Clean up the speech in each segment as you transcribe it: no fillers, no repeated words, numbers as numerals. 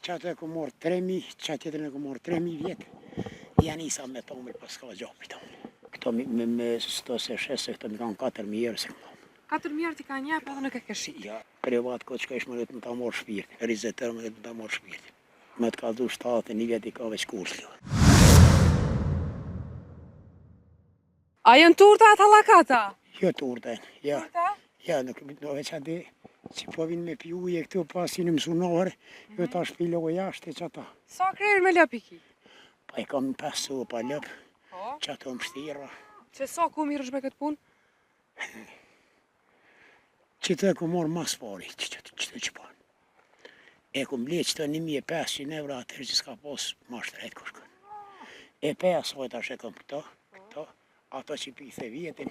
Qatë e ku morë 3.000, qatë jetën e ku morë 3.000 vjetë, janë isa me tomël për s'ka gjapi tomël. Këto me sto se shesë, këto mi kanë 4.000 euro se këmë. 4.000 euro ti ka njep edhe nuk e keshi. Ja, privat ko që ka ishë më rritë më ta morë shpirtin, rizetër më rritë më ta morë shpirtin. Me të ka du 7, një vjet i ka veç kursli. A jënë turta atë halakata? Jo turta, ja. Turta? Ja, nuk veç ati që po vinë me piju uje këtu pas i në mësunore, jo ta shpilo o jashtë e që ata. Sa krejrë me lëp i ki? Pa i kam 5 sopa lëp, Po? që ato më shtira. Që sa ku mirë është me këtë punë? Që të e ku morë mas pari, që të që panë. E ku mble që të 1.500 euro atër që s'ka pos ma shtret ku shkën. E 5 hojta që e kam këto, ato që pithe vjetin,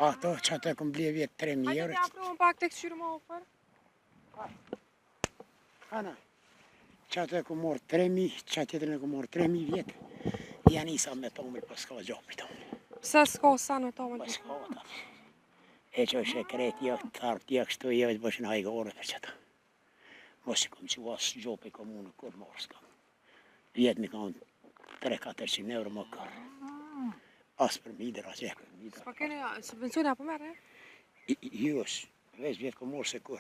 ato që ato e ku mble vjetë 3.000 euro. Hajde të aprovën pak të këqyrë më ofër. Ana, që ato e ku morë 3.000, që atë jetën e ku morë 3.000 vjetë, janë isa me tomël për s'ka gjapi tomël. Pse s'ka sa në tomël? Për s'ka ata. E që është e kretë jë, thartë jë, kështu jë, të bëshin hajgore për që ta. Mos i kom që asë gjopi komunë, kur morë s'kam. Vjetë mi kam 300-400 euro më kërë. Asë për midra, që e për midra. S'pa kene subvencione apo merë? Jus, veç vjetë kom morë se kur.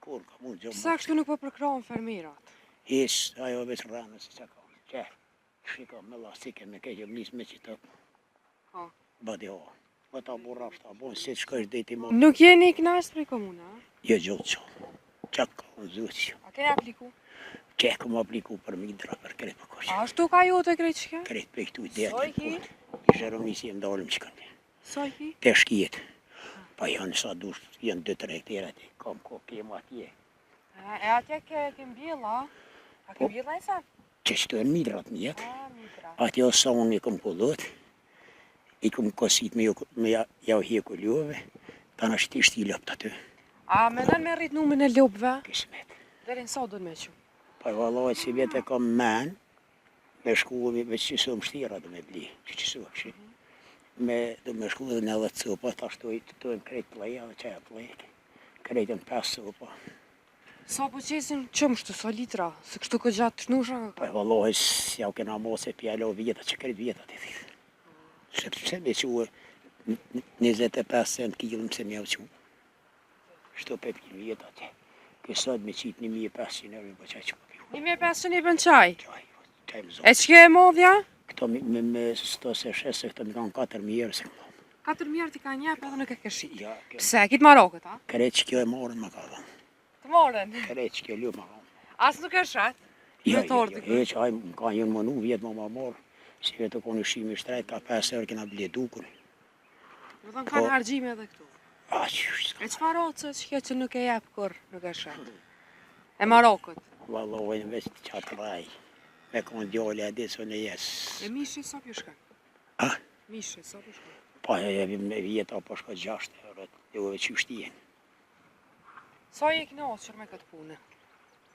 Kur ka mund gjomë. Pse kështu nuk po përkrahën fermirat? Isë, ajo veç rranës që ka. Që, shiko me lastike me keqë vlisë me që të. Ha. Badi ho. Më ta burra shta bon, si të shkojsh dhejti më. Nuk jeni i knasht për i komuna, a? Jo gjotë që. Që ka unë zuqë. A kene apliku? Që kom apliku për midra, për kretë për koshë. A ashtu ka ju të krejtë shke? Kretë për këtu i Sa i detë. ki? I zheromisi e mdallëm që kanë. Sa i ki? Të shkijet. Pa janë sa dush, janë 2-3 hektarat. Kam ko kemë atje. E atje ke mbjella? A ke mbjella e sa? Që që të e në midrat mjetë. A, mitra. Atje o sa unë i kom kullot. I kom kosit me jau hjeku ljove. Ta në shti lëpt aty. A mendon me rrit numrin e lopëve? Kismet. Deri në sa do të me që? Pa vallaj si vete kam men. Me shku me që su më shtira do me bli. Që su akshi. Do me shku dhe në edhe të sopa. Ta shtoj të tojnë krejt pleja dhe qaja plejke. Krejtën 5 sopa. Sa po qesin qëmshtë, sa litra? Se kështu këtë gjatë të shnusha? Pa vallaj si jau kena mose pjalo vjeta që krejt vjeta të thithë. Sepse me që 25 cent kilën se mjau që. Shto pe pjën vjetë atje. Kësot me qitë 1.500 euro po qaj që po pju. 1.500 i bën qaj? Qaj më zonë. E që ke e modhja? Këto me sto se shesë, këto mi kanë 4.000 euro se këmë. 4.000 euro ti ka njep edhe nuk e keshi. Ja, Pse, kitë marokët, a? kreç kjo e morën më ka dhënë. Të morën. Kreç kjo lu më ka dhënë. As nuk e shet? Ja, Me torti. heq, aj më ka jënë mënu vjetë më morë. Si vetë koni shimi shtrejt, ka 5 euro kena bledukun. Do thënë kanë hargjime edhe këtu. A, që E qëfar ocës që nuk e jep kur nuk e shet? E marokët. valloj në veç të qatë raj. Me konë djole e disë në jesë. E mishi sa pjo shka? A? Mishi sa pjo shka? Pa e me vjeta po shko 6 euro, dhe që shtjen. Sa je knaqër me këtë punë?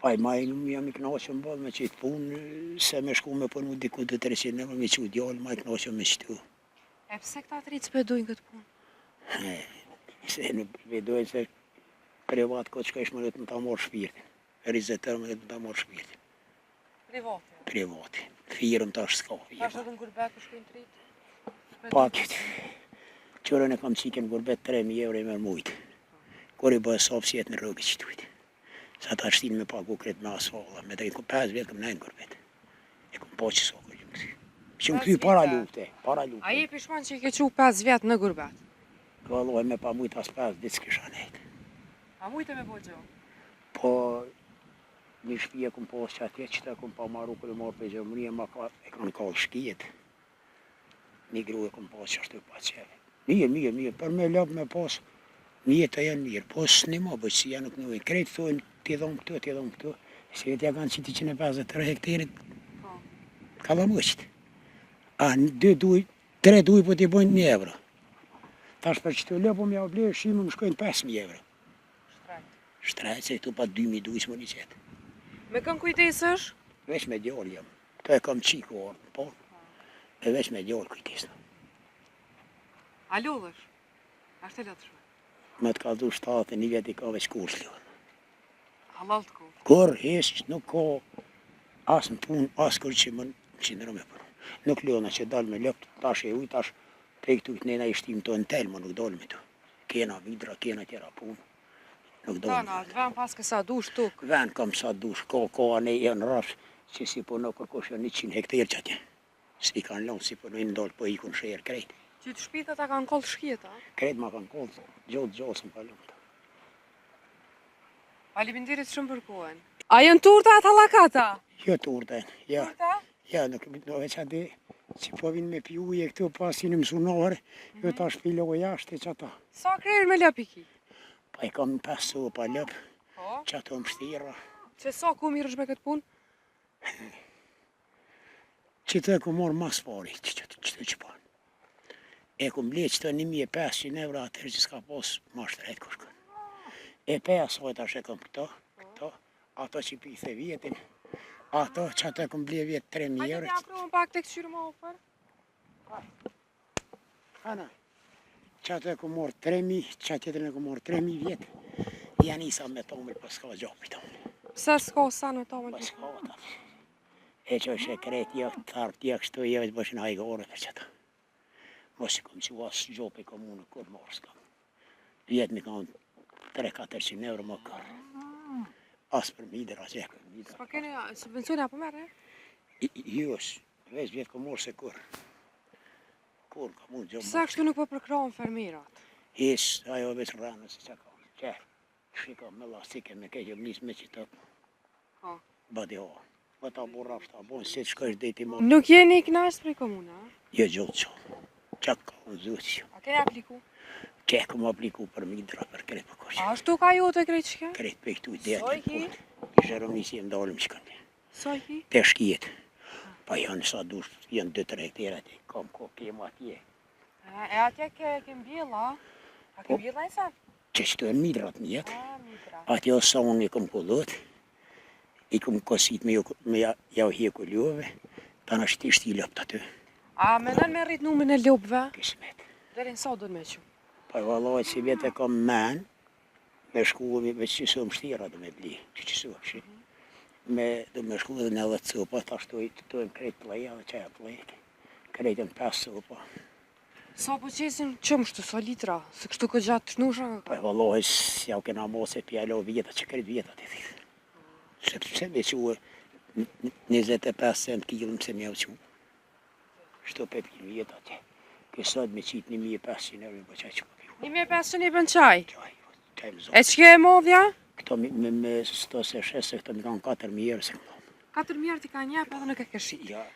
Pa i majnë më jam i knaqën bëllë me qitë punë, se me shku me punu diku të 300 euro, me që djallë ma i knaqën me qëtu. E pse këta të rritë s'pedojnë këtë punë? Se nuk vedojnë se privat këtë që ka ishë më rritë më ta morë shpirtin. Rizetër më rritë më ta morë shpirtin. Private. Privati. Firëm të ashtë s'ka. Tash edhe në gurbet për shkojnë të rritë? Pakit. Qërën e kam qiken gurbet 3.000 euro i mërë mujtë. Kur i bëhe sopë si jetë në rëgë që tujtë. Sa ta shtinë me pagu kretë me asfalla. Me të i kom 5 vjetë këm nejnë gurbet. E kom po që s'o këllë më. Që më këthy para lufte. A je pishman që i ke qu 5 vjetë në gurbet? Valloj me pa mujtë as 5 ditë s'kisha nejtë. A mujtë me po gjo? Po një shpije kom pas që atje që ta kom pa maru kërë marë për gjëmëria e kanë kallë shkijet. Një gru e kom pas që ashtu pa qeve. Mirë, për me lëpë me pas, mirë të janë mirë, po s'ni ma bëqë si janë nuk nëve. Kretë thojnë, ti dhomë këtu, si vetë ja kanë qiti 153 hektarit, kalamësht. A 3 duj po t'i bojnë 1 euro. Tash për që të lëpë me ja oblejë shimë më shkojnë 5.000 euro. Shtrajtë se këtu pa 2.000 dujës më një qetë. Me kën kujtesësh? Veç me djallë jam. Të e kam qiku orë, po. E veç me djallë kujtesë. A lullësh? A shte lëtëshme? Me të ka du 7, një vjet i ka veç kursli. A Allah të ku. Kur hiç nuk ka as në punë, as kur që më qindro me punë. Nuk lona që dalë me lëpt, tash e uj, tash prej këtu të nena i shtim të në telë, më nuk dalë me tu. Kena vidra, kena tjera punë. Nuk dalë. Tana, të vëm pas kësa dush tuk. Vend kam sa dush, ka anë e në rafsh, që si puno kërkosh janë 100 hektarë që atje. Si kanë lonë, si punojnë ndalë, po ikun shërë krejt. Që të shpitët a kanë kollë shkjeta? Krejt ma kanë kollë, gjotë më palon. Faleminderit shumë për kohën. A jënë turta atë halakata? Jo të urtajnë, ja. Turta? Ja, nuk veç ati, që po vinë me pi uje këtu pasin në mësunore, jo ta shpilo jashtë që ata. Sa krejrë me lëp i ki? Pa i kam 5 sopa lëp, Po? që ato më shtira. Që sa ku mirë është me këtë punë? Që të e ku morë mas pari, që panë. E ku mble që të 1500 euro atër që s'ka pos ma shtret kushkën. E peja sojt ashe kam këto, ato që pithe vjetin, ato që ato e ku mble vjetë 3000 Hajde euro. t'ja provën pak të këqyrë më ofër. Ana, që ato e ku morë 3000, që atjetër e ku morë 3000 vjetë, janë isa me tomël, për s'ka gjapi tomël. Pse s'ka sa në ta më Për gjithë? s'ka ata. E që është e kretë, jek të thartë, jek shtu, jek të bëshin hajgore për që ta. Mos i kom që asë gjopi komunë, kur morë s'kam. Vjetë mi kam 300-400 euro më kërë. Asë për midër, asë e për midër. S'pa keni subvencione apo merë? Jus, veç vjetë kom morë se kur. Kur ka mund gjopi. Pse kështu nuk po përkrahën fermerat? Hish, ajo veç rranë, se që ka. Qe, shika me lastike, me kejë njës me që të Po. badi ho. Po ta burra fëta, bojnë se të shkojsh deti më. Nuk jeni i knasht prej komuna, a? Jo gjotë që. Që ka unë zuqë. A keni apliku? Që kom apliku për midra, për kretë për koshë. A ashtu ka jote krejt shke? Kretë për këtu i detë. Sa i ki? I zheromisi e mdalëm që kanë. Sa i ki? Te shkijet. Pa janë sa dush, janë 2-3 hektare aty. Kam ko kema atje. E atje ke mbjella? A ke mbjella e sa? Që shtu e midrat një jetë. A, mitra. Atje o sa unë i kom kullot. I kom kosit me jau hjeku ljove. Ta në shtisht i lëpt aty. A mendon me rrit numrin e lopëve? Kismet. Deri në sa do të me që? Pa vallaj që vjetë e kam men. Me shku me që su më shtira dhe me bli. Që su është. Do me shku dhe në 10 sopa. Ta shtoj të tojmë krejt pleja dhe qaja plejt. Krejtën 5 sopa. Sa po qesin qëmshtu, sa litra? Se kështu këtë gjatë të shnusha? Pa vallaj s'ja u kena mos e pjalo vjeta që krejt vjetat e thithë. Sepse me që 25 cent kilëm se me u që. Shto pe pjën vjetat atje. Kësot me qitë 1500 euro në bëqaj që po pju. 1500 i bën qaj? Qaj më zonë. E që ke modhja? Këto me sto se shese, këto mi kanë 4000 euro se këmë. 4000 ti ka njep edhe nuk e ke shit. Ja,